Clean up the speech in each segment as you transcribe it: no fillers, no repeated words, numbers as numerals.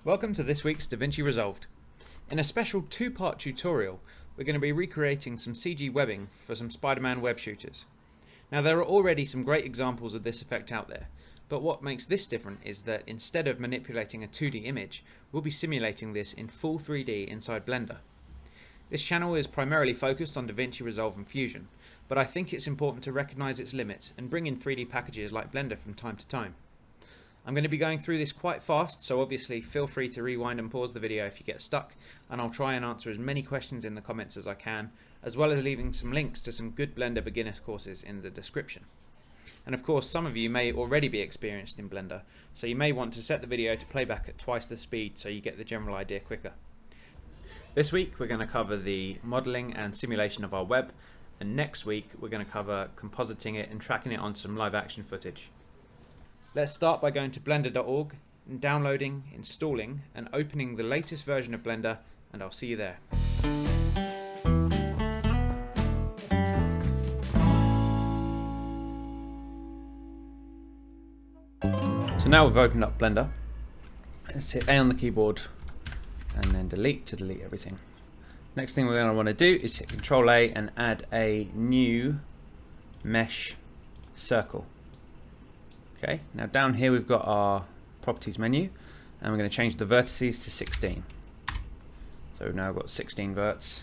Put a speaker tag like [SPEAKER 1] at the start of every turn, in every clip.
[SPEAKER 1] Welcome to this week's Davinci Resolved. In a special two-part tutorial, we're going to be recreating some CG webbing for some Spider-Man web shooters. Now there are already some great examples of this effect out there, but what makes this different is that instead of manipulating a 2D image, we'll be simulating this in full 3D inside Blender. This channel is primarily focused on Davinci Resolve and Fusion, but I think it's important to recognize its limits and bring in 3D packages like Blender from time to time. I'm going to be going through this quite fast, so obviously feel free to rewind and pause the video if you get stuck, and I'll try and answer as many questions in the comments as I can, as well as leaving some links to some good Blender beginner courses in the description. And of course, some of you may already be experienced in Blender, so you may want to set the video to playback at twice the speed so you get the general idea quicker. This week we're going to cover the modeling and simulation of our web, and next week we're going to cover compositing it and tracking it onto some live action footage. Let's start by going to blender.org and downloading, installing and opening the latest version of Blender, and I'll see you there. So now we've opened up Blender. Let's hit A on the keyboard and then delete to delete everything. Next thing we're going to want to do is hit Control A and add a new mesh circle. Okay, now down here we've got our properties menu, and we're going to change the vertices to 16. So we've now got 16 verts.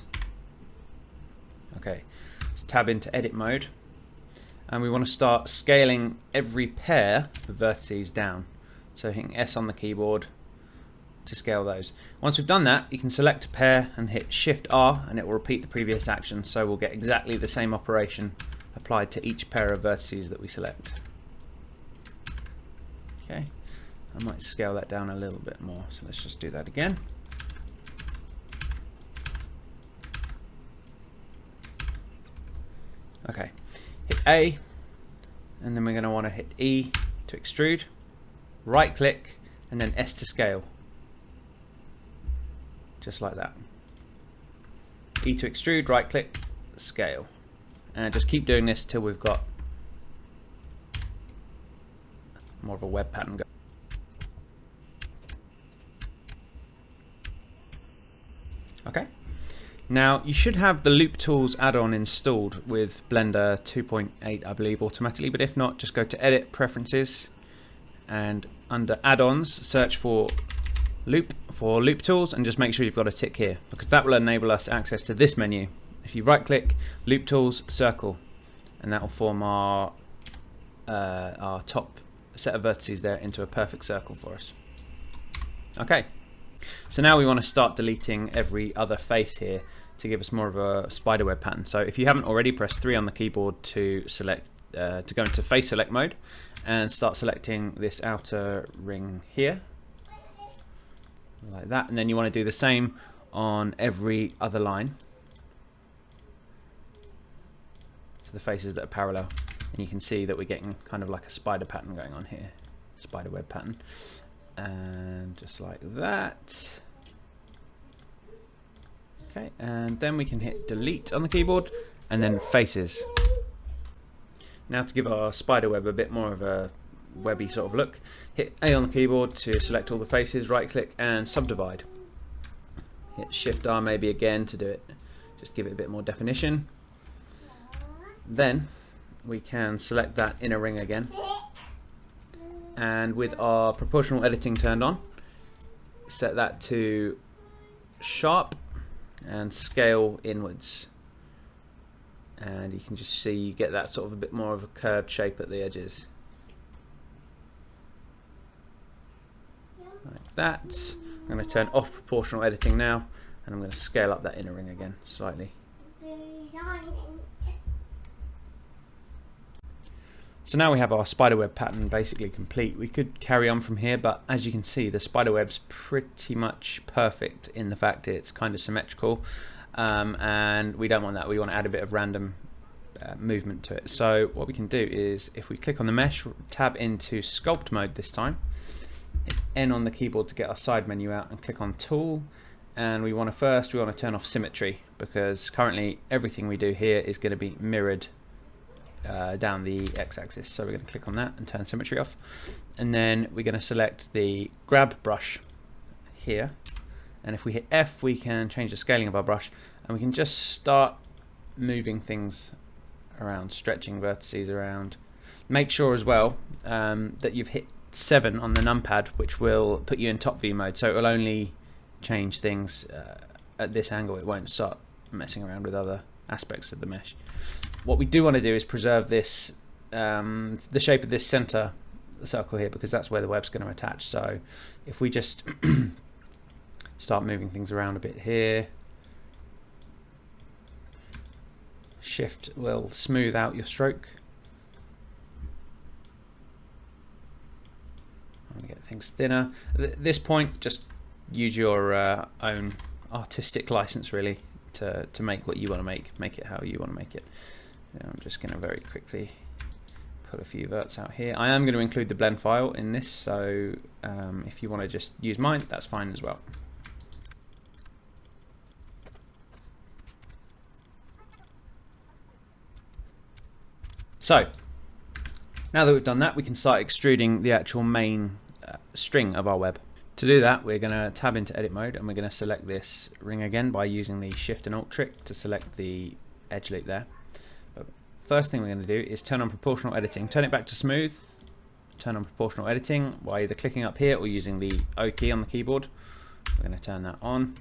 [SPEAKER 1] Okay, let's tab into edit mode, and we want to start scaling every pair of vertices down. So hitting S on the keyboard to scale those. Once we've done that, you can select a pair and hit Shift R, and it will repeat the previous action, so we'll get exactly the same operation applied to each pair of vertices that we select. Okay, I might scale that down a little bit more, so let's just do that again. Okay, hit A, and then we're going to want to hit E to extrude, right click, and then S to scale. Just like that. E to extrude, right click, scale. And just keep doing this till we've got more of a web pattern go. Okay, now you should have the Loop Tools add-on installed with Blender 2.8, I believe, automatically, but if not, just go to Edit, Preferences, and under Add-ons, search for Loop Tools, and just make sure you've got a tick here, because that will enable us access to this menu. If you right-click, Loop Tools, Circle, and that will form our top set of vertices there into a perfect circle for us. Okay, so now we want to start deleting every other face here to give us more of a spiderweb pattern. So if you haven't already, press 3 on the keyboard to select to go into face select mode and start selecting this outer ring here like that, and then you want to do the same on every other line, so the faces that are parallel. And you can see that we're getting kind of like a spider pattern going on here, spider web pattern, and just like that. Okay, and then we can hit delete on the keyboard and then faces. Now to give our spider web a bit more of a webby sort of look, hit A on the keyboard to select all the faces, right click and subdivide. Hit Shift R maybe again to do it, just give it a bit more definition. Then we can select that inner ring again, and with our proportional editing turned on, set that to sharp and scale inwards, and you can just see you get that sort of a bit more of a curved shape at the edges like that. I'm going to turn off proportional editing now, and I'm going to scale up that inner ring again slightly. So now we have our spiderweb pattern basically complete. We could carry on from here, but as you can see, the spiderweb's pretty much perfect in the fact it's kind of symmetrical, and we don't want that. We want to add a bit of random movement to it. So what we can do is, if we click on the mesh, tab into sculpt mode this time, hit N on the keyboard to get our side menu out, and click on Tool, and we want to turn off symmetry, because currently everything we do here is going to be mirrored down the x-axis. So we're going to click on that and turn symmetry off, and then we're going to select the grab brush here, and if we hit F, we can change the scaling of our brush, and we can just start moving things around, stretching vertices around. Make sure as well that you've hit 7 on the numpad, which will put you in top view mode, so it will only change things at this angle. It won't start messing around with other aspects of the mesh. What we do want to do is preserve this, the shape of this center circle here, because that's where the web's going to attach. So if we just start moving things around a bit here, Shift will smooth out your stroke. I'm going to get things thinner. At this point, just use your own artistic license really to make what you want to make it how you want to make it. I'm just going to very quickly put a few verts out here. I am going to include the blend file in this, so if you want to just use mine, that's fine as well. So now that we've done that, we can start extruding the actual main string of our web. To do that, we're going to tab into edit mode, and we're going to select this ring again by using the Shift and Alt trick to select the edge loop there. But first thing we're going to do is turn on proportional editing. Turn it back to smooth. Turn on proportional editing by either clicking up here or using the O key on the keyboard. We're going to turn that on.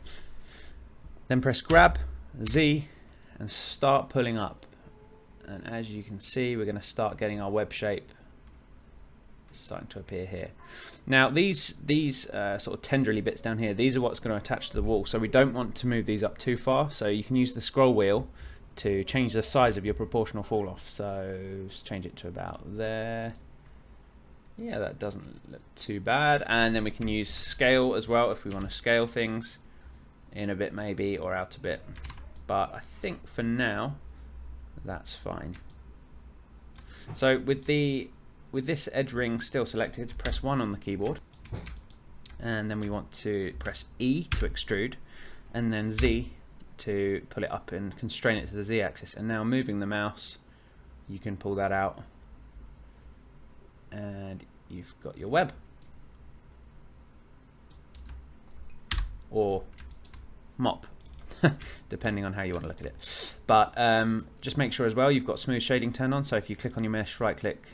[SPEAKER 1] Then press grab, Z, and start pulling up. And as you can see, we're going to start getting our web shape starting to appear here. Now these sort of tendrily bits down here, these are what's going to attach to the wall, so we don't want to move these up too far. So you can use the scroll wheel to change the size of your proportional fall off. So let's change it to about there. Yeah, that doesn't look too bad. And then we can use scale as well if we want to scale things in a bit maybe, or out a bit. But I think for now that's fine. So with this edge ring still selected, press 1 on the keyboard, and then we want to press E to extrude, and then Z to pull it up and constrain it to the Z axis. And now moving the mouse, you can pull that out and you've got your web. Or mop, depending on how you want to look at it. But just make sure as well you've got smooth shading turned on, so if you click on your mesh, right click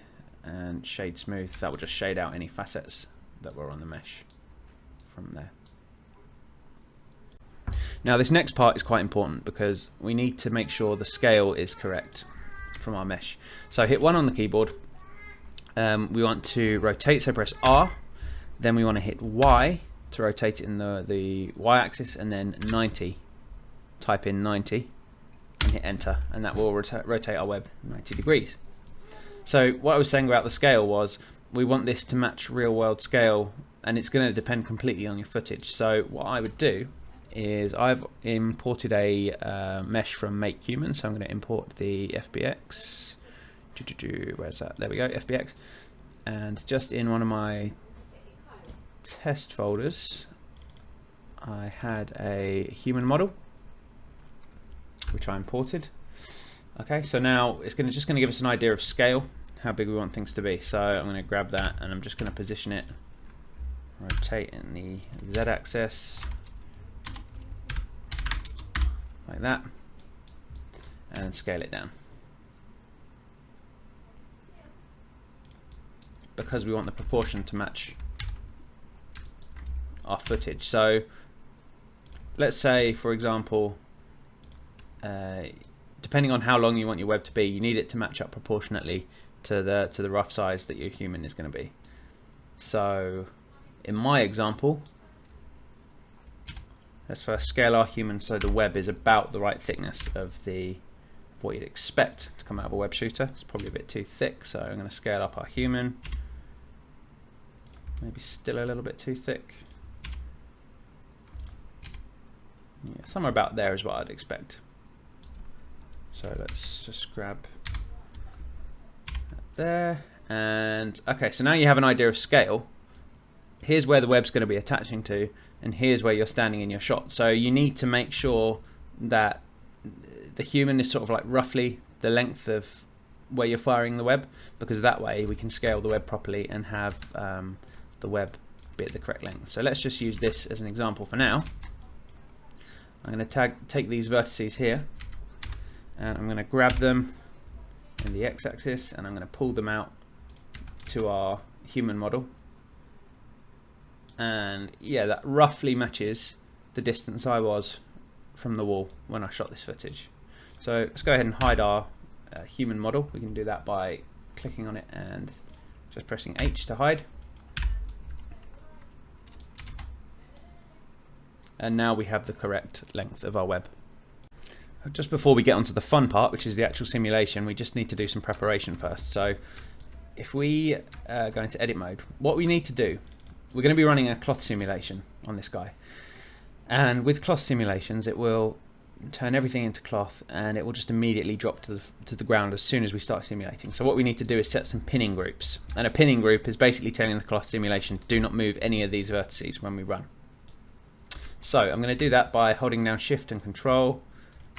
[SPEAKER 1] and shade smooth, that will just shade out any facets that were on the mesh from there. Now this next part is quite important because we need to make sure the scale is correct from our mesh. So hit 1 on the keyboard, we want to rotate, so press R, then we want to hit Y to rotate it in the Y axis, and then 90, type in 90 and hit enter, and that will rotate our web 90 degrees. So what I was saying about the scale was we want this to match real world scale, and it's going to depend completely on your footage. So what I would do is I've imported a mesh from Make Human, so I'm going to import the FBX. Where's that? There we go, FBX. And just in one of my test folders, I had a human model, which I imported. Okay, so now it's just going to give us an idea of scale, how big we want things to be. So I'm going to grab that and I'm just going to position it, rotate in the Z axis, like that, and scale it down. Because we want the proportion to match our footage. So let's say, for example, depending on how long you want your web to be, you need it to match up proportionately to the rough size that your human is going to be. So in my example, let's first scale our human so the web is about the right thickness of what you'd expect to come out of a web shooter. It's probably a bit too thick, so I'm going to scale up our human. Maybe still a little bit too thick. Yeah, somewhere about there is what I'd expect. So let's just grab that there. And okay, so now you have an idea of scale. Here's where the web's going to be attaching to, and here's where you're standing in your shot. So you need to make sure that the human is sort of like roughly the length of where you're firing the web, because that way we can scale the web properly and have the web be at the correct length. So let's just use this as an example for now. I'm going to take these vertices here, and I'm going to grab them in the x-axis, and I'm going to pull them out to our human model. And yeah, that roughly matches the distance I was from the wall when I shot this footage. So let's go ahead and hide our human model. We can do that by clicking on it and just pressing H to hide. And now we have the correct length of our web. Just before we get onto the fun part, which is the actual simulation, we just need to do some preparation first. So if we go into edit mode, what we need to do, we're going to be running a cloth simulation on this guy. And with cloth simulations, it will turn everything into cloth, and it will just immediately drop to the ground as soon as we start simulating. So what we need to do is set some pinning groups. And a pinning group is basically telling the cloth simulation, do not move any of these vertices when we run. So I'm going to do that by holding down Shift and Control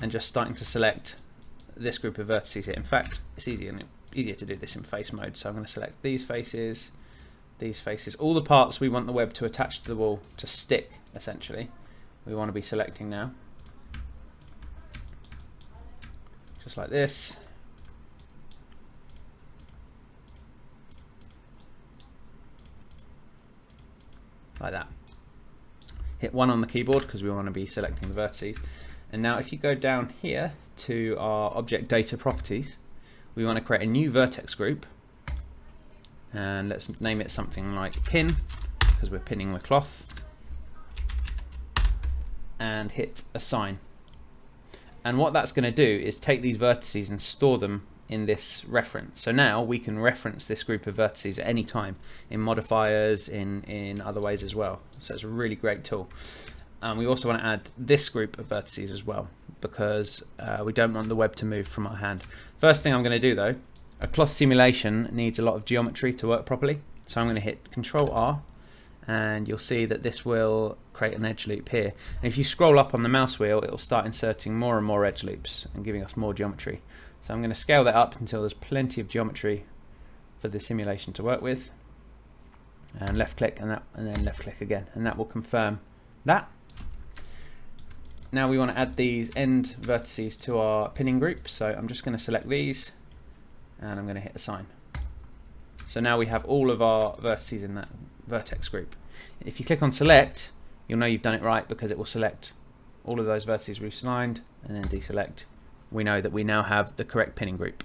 [SPEAKER 1] and just starting to select this group of vertices here. In fact, it's easier to do this in face mode. So I'm going to select these faces, all the parts we want the web to attach to the wall to stick, essentially. We want to be selecting now. Just like this. Like that. Hit 1 on the keyboard because we want to be selecting the vertices. And now if you go down here to our object data properties, we want to create a new vertex group. And let's name it something like pin, because we're pinning the cloth. And hit assign. And what that's going to do is take these vertices and store them in this reference. So now we can reference this group of vertices at any time in modifiers, in other ways as well. So it's a really great tool. We also want to add this group of vertices as well, because we don't want the web to move from our hand. First thing I'm going to do though, a cloth simulation needs a lot of geometry to work properly. So I'm going to hit Control R, and you'll see that this will create an edge loop here. And if you scroll up on the mouse wheel, it will start inserting more and more edge loops and giving us more geometry. So I'm going to scale that up until there's plenty of geometry for the simulation to work with. And left click and then left click again, and that will confirm that. Now we want to add these end vertices to our pinning group. So I'm just going to select these and I'm going to hit assign. So now we have all of our vertices in that vertex group. If you click on select, you'll know you've done it right, because it will select all of those vertices we've assigned and then deselect. We know that we now have the correct pinning group.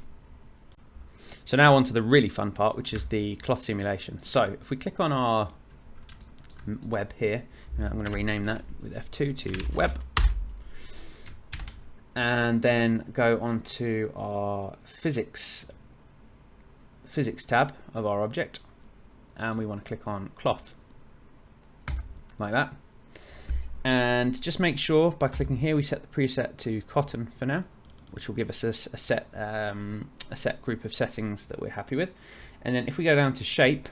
[SPEAKER 1] So now on to the really fun part, which is the cloth simulation. So if we click on our web here, I'm going to rename that with F2 to web, and then go on to our physics tab of our object, and we want to click on cloth like that. And just make sure by clicking here we set the preset to cotton for now, which will give us a set group of settings that we're happy with. And then if we go down to shape,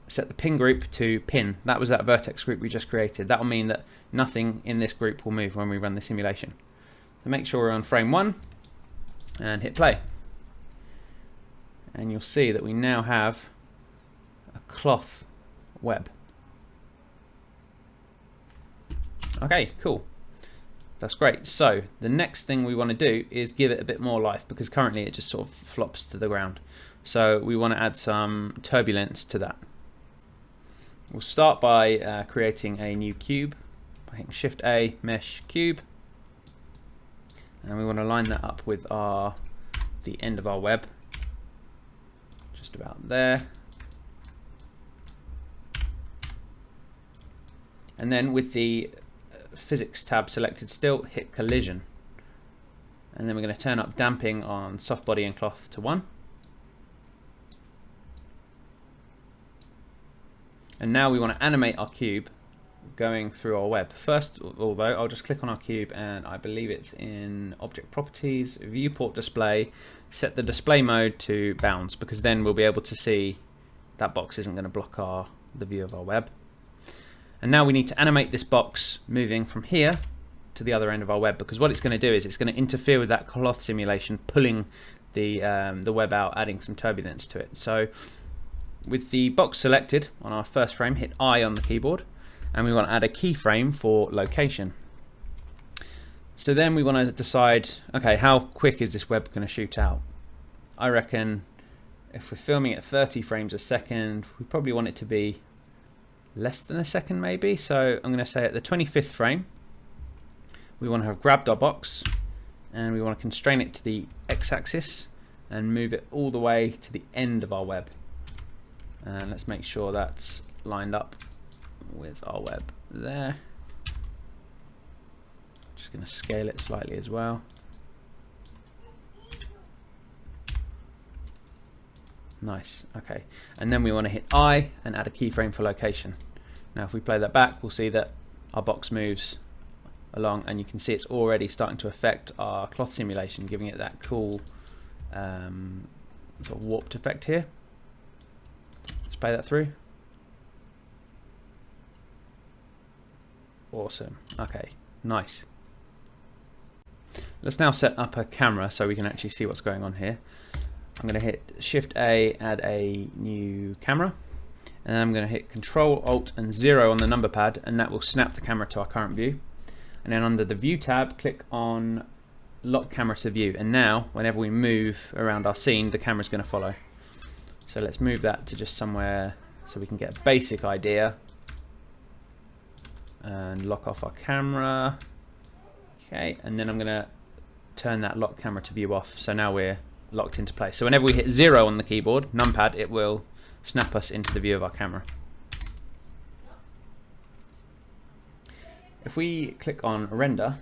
[SPEAKER 1] set the pin group to pin. That was that vertex group we just created. That will mean that nothing in this group will move when we run the simulation. So make sure we're on frame 1 and hit play. And you'll see that we now have a cloth web. Okay, cool. That's great. So the next thing we want to do is give it a bit more life, because currently it just sort of flops to the ground. So we want to add some turbulence to that. We'll start by creating a new cube by hitting Shift A, Mesh, Cube. And we want to line that up with the end of our web, just about there. And then with the physics tab selected still, hit collision. And then we're going to turn up damping on soft body and cloth to 1. And now we want to animate our cube going through our web. First, although, I'll just click on our cube, and I believe it's in object properties, viewport display, set the display mode to bounds, because then we'll be able to see that box isn't going to block the view of our web. And now we need to animate this box moving from here to the other end of our web, because what it's going to do is it's going to interfere with that cloth simulation, pulling the web out, adding some turbulence to it. So with the box selected on our first frame, hit I on the keyboard, and we want to add a keyframe for location. So then we want to decide, okay, how quick is this web going to shoot out? I reckon if we're filming at 30 frames a second, we probably want it to be less than a second maybe. So I'm going to say at the 25th frame, we want to have grabbed our box and we want to constrain it to the x-axis and move it all the way to the end of our web. And let's make sure that's lined up with our web there. Just going to scale it slightly as well. Nice, okay. And then we want to hit I and add a keyframe for location. Now if we play that back, we'll see that our box moves along, and you can see it's already starting to affect our cloth simulation, giving it that cool sort of warped effect here. Let's play that through. Awesome, okay, nice. Let's now set up a camera so we can actually see what's going on here. I'm going to hit Shift A, add a new camera, and I'm going to hit Control Alt and 0 on the number pad, and that will snap the camera to our current view. And then under the View tab, click on Lock Camera to View, and now whenever we move around our scene, the camera's going to follow. So let's move that to just somewhere so we can get a basic idea, and lock off our camera. Okay, and then I'm going to turn that Lock Camera to View off, so now we're locked into place. So whenever we hit 0 on the keyboard, numpad, it will snap us into the view of our camera. If we click on render,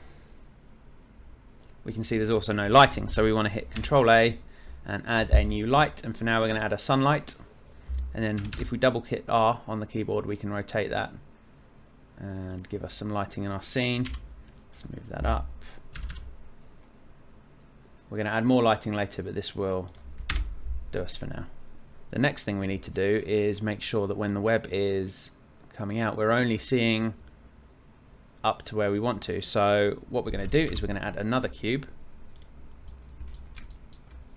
[SPEAKER 1] we can see there's also no lighting, so we want to hit Control A and add a new light, and for now we're going to add a sunlight, and then if we double hit R on the keyboard, we can rotate that and give us some lighting in our scene. Let's move that up. We're going to add more lighting later, but this will do us for now. The next thing we need to do is make sure that when the web is coming out, we're only seeing up to where we want to. So what we're going to do is we're going to add another cube.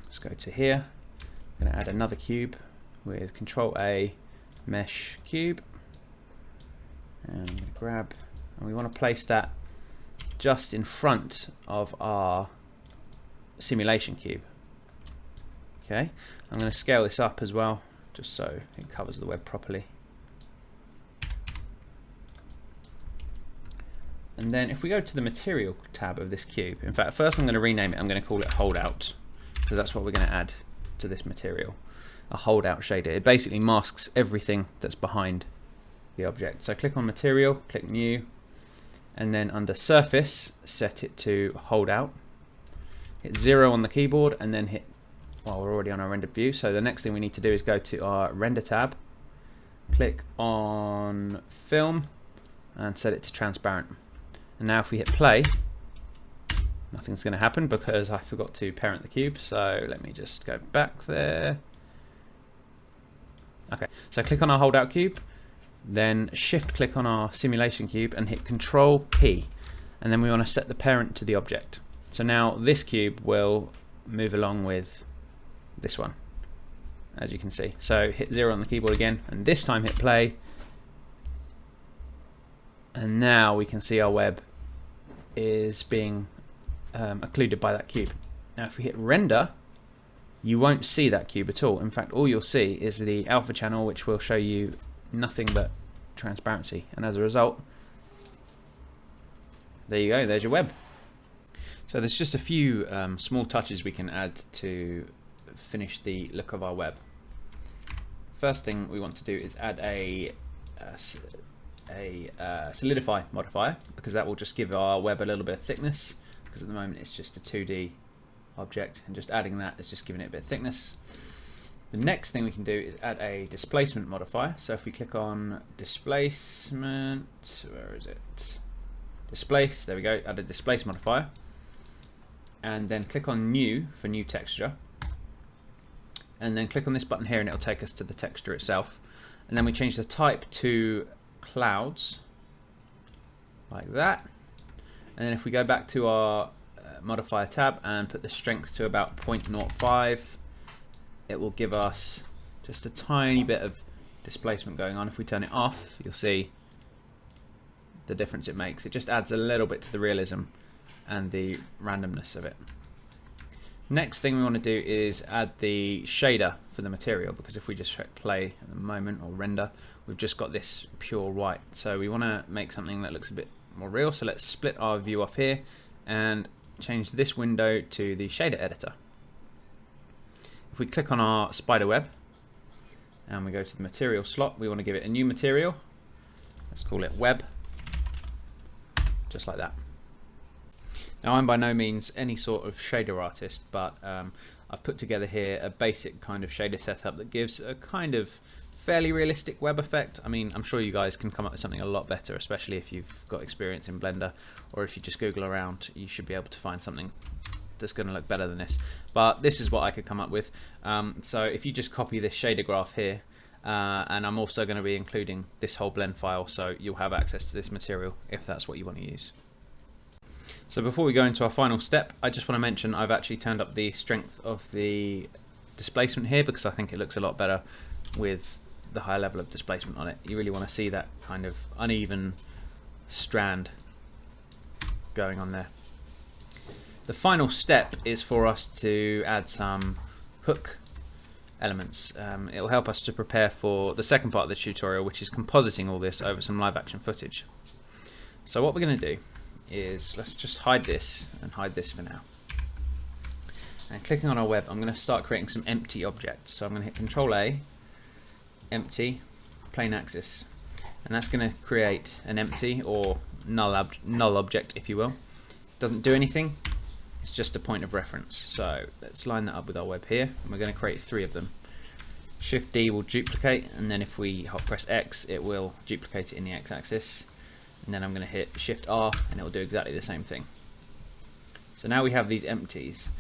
[SPEAKER 1] Let's go to here. We're going to add another cube with Control A, Mesh Cube. And I'm going to grab, and we want to place that just in front of our simulation cube. Okay, I'm going to scale this up as well, just so it covers the web properly. And then if we go to the material tab of this cube, in fact first I'm going to rename it, I'm going to call it Holdout, because that's what we're going to add to this material, a Holdout shader. It basically masks everything that's behind the object. So click on Material, click New, and then under Surface set it to Holdout. Hit 0 on the keyboard and then hit, well, we're already on our rendered view, so the next thing we need to do is go to our render tab, click on Film and set it to transparent. And now if we hit play, nothing's going to happen because I forgot to parent the cube, so let me just go back there. Okay, so click on our Holdout cube, then shift click on our simulation cube and hit Control P, and then we want to set the parent to the object. So now this cube will move along with this one, as you can see. So hit 0 on the keyboard again, and this time hit play. And now we can see our web is being occluded by that cube. Now if we hit render, you won't see that cube at all. In fact, all you'll see is the alpha channel, which will show you nothing but transparency. And as a result, there you go, there's your web. So there's just a few small touches we can add to finish the look of our web. First thing we want to do is add a solidify modifier, because that will just give our web a little bit of thickness, because at the moment it's just a 2D object, and just adding that is just giving it a bit of thickness. The next thing we can do is add a displacement modifier. So if we click on displacement, where is it? Displace, there we go, add a displace modifier. And then click on new for new texture. And then click on this button here and it'll take us to the texture itself. And then we change the type to clouds, like that. And then if we go back to our modifier tab and put the strength to about 0.05, it will give us just a tiny bit of displacement going on. If we turn it off, you'll see the difference it makes. It just adds a little bit to the realism and the randomness of it. Next thing we want to do is add the shader for the material, because if we just play at the moment or render, we've just got this pure white. So we want to make something that looks a bit more real. So let's split our view off here and change this window to the shader editor. If we click on our spider web and we go to the material slot, we want to give it a new material. Let's call it web, just like that. Now, I'm by no means any sort of shader artist, but I've put together here a basic kind of shader setup that gives a kind of fairly realistic web effect. I mean, I'm sure you guys can come up with something a lot better, especially if you've got experience in Blender, or if you just Google around, you should be able to find something that's going to look better than this. But this is what I could come up with. So if you just copy this shader graph here, and I'm also going to be including this whole blend file, so you'll have access to this material if that's what you want to use. So before we go into our final step, I just want to mention I've actually turned up the strength of the displacement here, because I think it looks a lot better with the higher level of displacement on it. You really want to see that kind of uneven strand going on there. The final step is for us to add some hook elements. It'll help us to prepare for the second part of the tutorial, which is compositing all this over some live action footage. So what we're going to do is, let's just hide this and hide this for now. And clicking on our web, I'm going to start creating some empty objects. So I'm going to hit Control A, empty, plane axis, and that's going to create an empty or null object, if you will. Doesn't do anything. It's just a point of reference. So let's line that up with our web here, and we're going to create 3 of them. Shift D will duplicate, and then if we press X, it will duplicate it in the X-axis. And then I'm going to hit Shift R, and it will do exactly the same thing. So now we have these empties,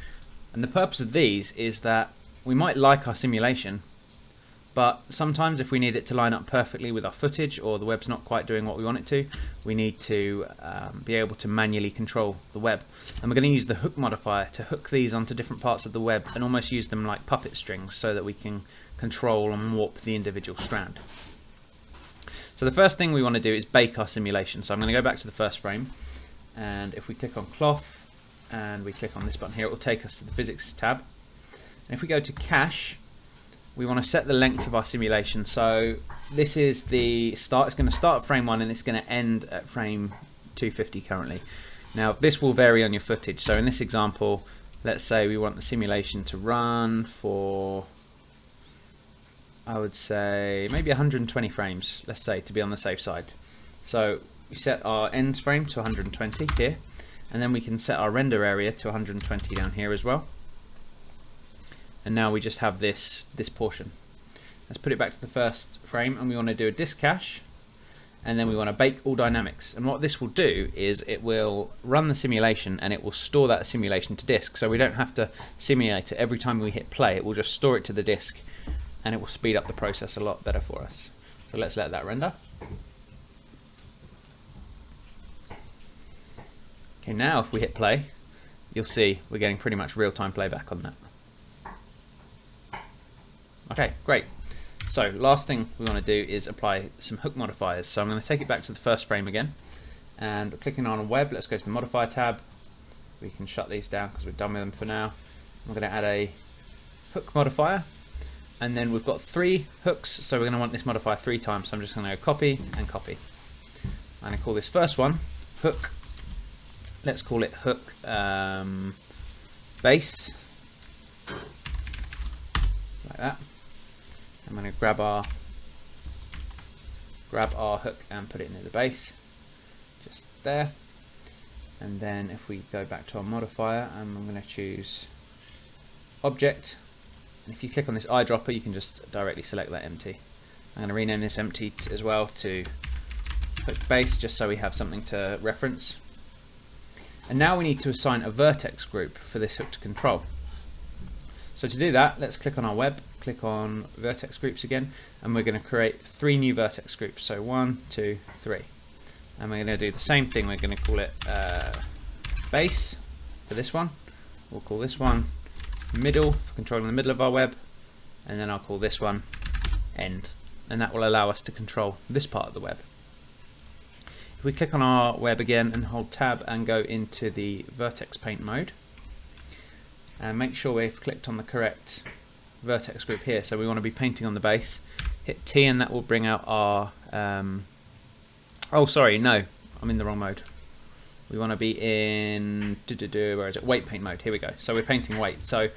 [SPEAKER 1] and the purpose of these is that we might like our simulation, but sometimes if we need it to line up perfectly with our footage, or the web's not quite doing what we want it to, we need to be able to manually control the web. And we're going to use the hook modifier to hook these onto different parts of the web and almost use them like puppet strings so that we can control and warp the individual strand. So the first thing we want to do is bake our simulation. So I'm going to go back to the first frame, and if we click on cloth and we click on this button here, it will take us to the physics tab. And if we go to cache, we want to set the length of our simulation. So this is the start. It's going to start at frame 1 and it's going to end at frame 250 currently. Now this will vary on your footage. So in this example, let's say we want the simulation to run for, I would say maybe 120 frames, let's say, to be on the safe side. So we set our end frame to 120 here, and then we can set our render area to 120 down here as well. And now we just have this portion. Let's put it back to the first frame, and we want to do a disk cache, and then we want to bake all dynamics. And what this will do is it will run the simulation, and it will store that simulation to disk, so we don't have to simulate it every time we hit play. It will just store it to the disk, and it will speed up the process a lot better for us. So let's let that render. Okay, now if we hit play, you'll see we're getting pretty much real-time playback on that. Okay, great. So last thing we want to do is apply some hook modifiers. So I'm going to take it back to the first frame again, and clicking on a web, let's go to the modifier tab. We can shut these down because we're done with them for now. I'm going to add a hook modifier, and then we've got 3 hooks, so we're going to want this modifier 3 times. So I'm just going to go copy and copy. I'm going to call this first one hook. Let's call it hook base, like that. I'm going to grab our hook and put it near the base, just there. And then if we go back to our modifier, I'm going to choose object, and if you click on this eyedropper, you can just directly select that empty. I'm going to rename this empty as well to hook base, just so we have something to reference. And now we need to assign a vertex group for this hook to control. So to do that, let's click on our web, click on vertex groups again, and we're going to create 3 new vertex groups. So 1, 2, 3. And we're going to do the same thing. We're going to call it base for this one. We'll call this one middle for controlling the middle of our web. And then I'll call this one end, and that will allow us to control this part of the web. If we click on our web again and hold tab and go into the Vertex Paint mode, and make sure we've clicked on the correct vertex group here, so we want to be painting on the base, hit T and that will bring out our oh sorry, no, I'm in the wrong mode. We want to be in where is it? Weight paint mode. Here we go. So we're painting weight. So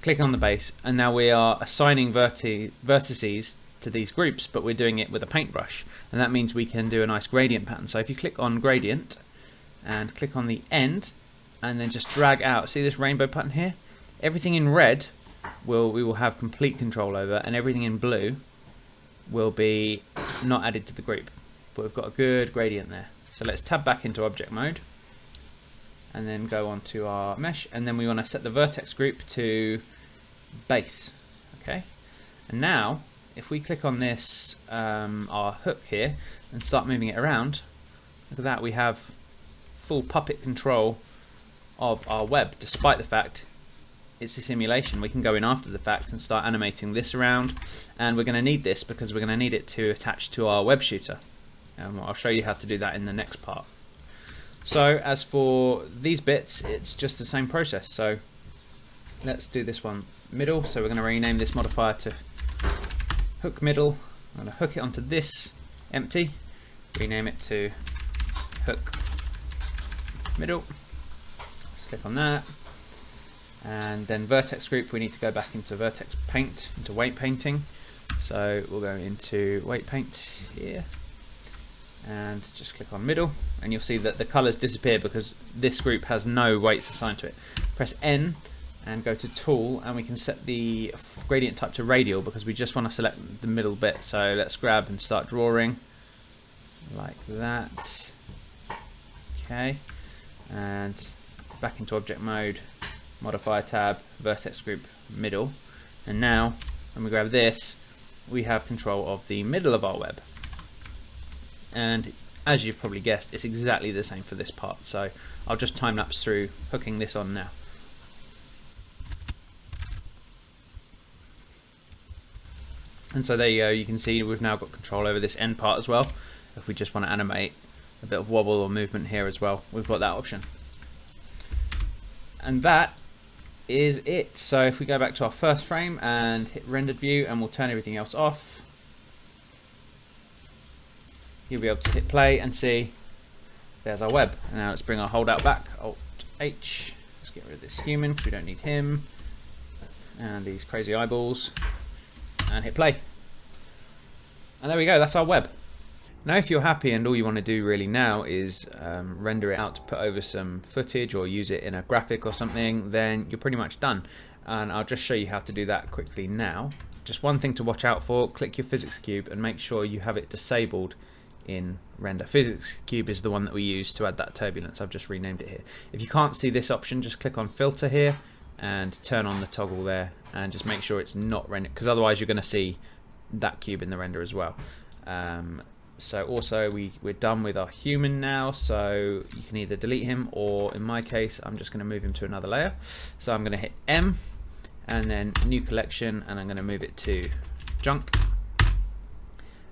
[SPEAKER 1] click on the base, and now we are assigning vertices to these groups, but we're doing it with a paintbrush, and that means we can do a nice gradient pattern. So if you click on gradient and click on the end and then just drag out, see this rainbow pattern here? Everything in red we will have complete control over, and everything in blue will be not added to the group, but we've got a good gradient there. So let's tab back into object mode and then go on to our mesh, and then we want to set the vertex group to base. Okay, and now if we click on this our hook here and start moving it around, look at that, we have full puppet control of our web, despite the fact it's a simulation. We can go in after the fact and start animating this around, and we're going to need this because we're going to need it to attach to our web shooter. I'll show you how to do that in the next part. So as for these bits, it's just the same process. So let's do this one middle. So we're going to rename this modifier to hook middle. I'm going to hook it onto this empty, rename it to hook middle. Let's click on that. And then vertex group, we need to go back into Vertex Paint, into weight painting. So we'll go into weight paint here and just click on middle, and you'll see that the colors disappear because this group has no weights assigned to it. Press N and go to tool, and we can set the gradient type to radial because we just want to select the middle bit. So let's grab and start drawing like that. Okay, and back into object mode, modifier tab, vertex group middle, and now when we grab this, we have control of the middle of our web. And as you've probably guessed, it's exactly the same for this part. So I'll just time lapse through hooking this on now. And so there you go, you can see we've now got control over this end part as well. If we just want to animate a bit of wobble or movement here as well, we've got that option. And that is it. So if we go back to our first frame and hit rendered view, and we'll turn everything else off, you'll be able to hit play and see there's our web. And now let's bring our holdout back, Alt H, let's get rid of this human because we don't need him, and these crazy eyeballs, and hit play. And there we go, that's our web. Now if you're happy and all you want to do really now is render it out to put over some footage or use it in a graphic or something, then you're pretty much done. And I'll just show you how to do that quickly now. Just one thing to watch out for, click your physics cube and make sure you have it disabled in render. Physics cube is the one that we use to add that turbulence. I've just renamed it here. If you can't see this option, just click on filter here and turn on the toggle there, and just make sure it's not rendered, because otherwise you're going to see that cube in the render as well. So also we're done with our human now, so you can either delete him, or in my case I'm just going to move him to another layer. So I'm going to hit M and then new collection, and I'm going to move it to junk.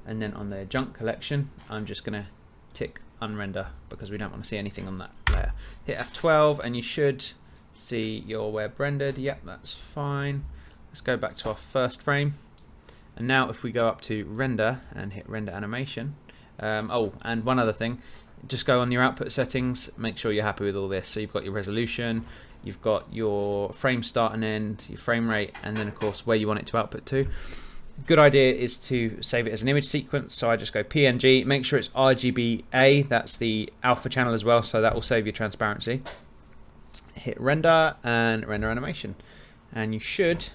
[SPEAKER 1] And then on the junk collection, I'm just going to tick unrender because we don't want to see anything on that layer. Hit F12 and you should see your web rendered. Yep, that's fine. Let's go back to our first frame. And now if we go up to render and hit render animation, oh, and one other thing, just go on your output settings, make sure you're happy with all this. So you've got your resolution, you've got your frame start and end, your frame rate, and then of course where you want it to output to. Good idea is to save it as an image sequence, so I just go PNG, make sure it's RGBA, that's the alpha channel as well, so that will save your transparency. Hit render and render animation, and you should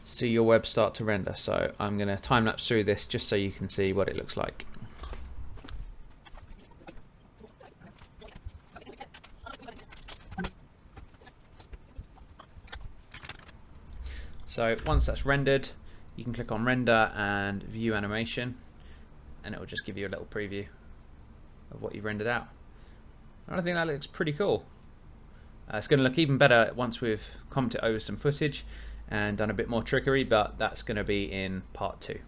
[SPEAKER 1] see your web start to render. So I'm going to time lapse through this just so you can see what it looks like. So once that's rendered, you can click on render and view animation, and it will just give you a little preview of what you've rendered out. And I think that looks pretty cool. It's going to look even better once we've comped it over some footage, and done a bit more trickery, but that's going to be in part 2.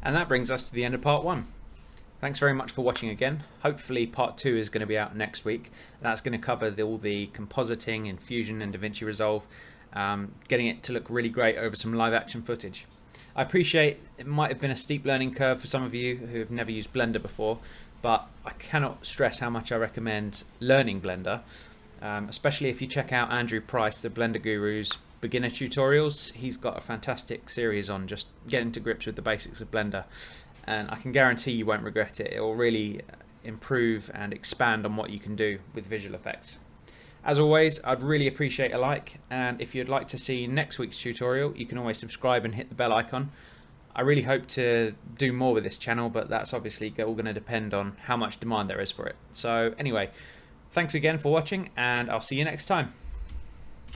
[SPEAKER 1] And that brings us to the end of part 1. Thanks very much for watching again. Hopefully part 2 is going to be out next week. That's going to cover all the compositing in Fusion and Davinci Resolve, getting it to look really great over some live action footage. I appreciate it might have been a steep learning curve for some of you who have never used Blender before, but I cannot stress how much I recommend learning Blender, especially if you check out Andrew Price, the Blender Guru's beginner tutorials. He's got a fantastic series on just getting to grips with the basics of Blender, and I can guarantee you won't regret it. It will really improve and expand on what you can do with visual effects. As always, I'd really appreciate a like, and if you'd like to see next week's tutorial, you can always subscribe and hit the bell icon. I really hope to do more with this channel, but that's obviously all going to depend on how much demand there is for it. So anyway, thanks again for watching, and I'll see you next time.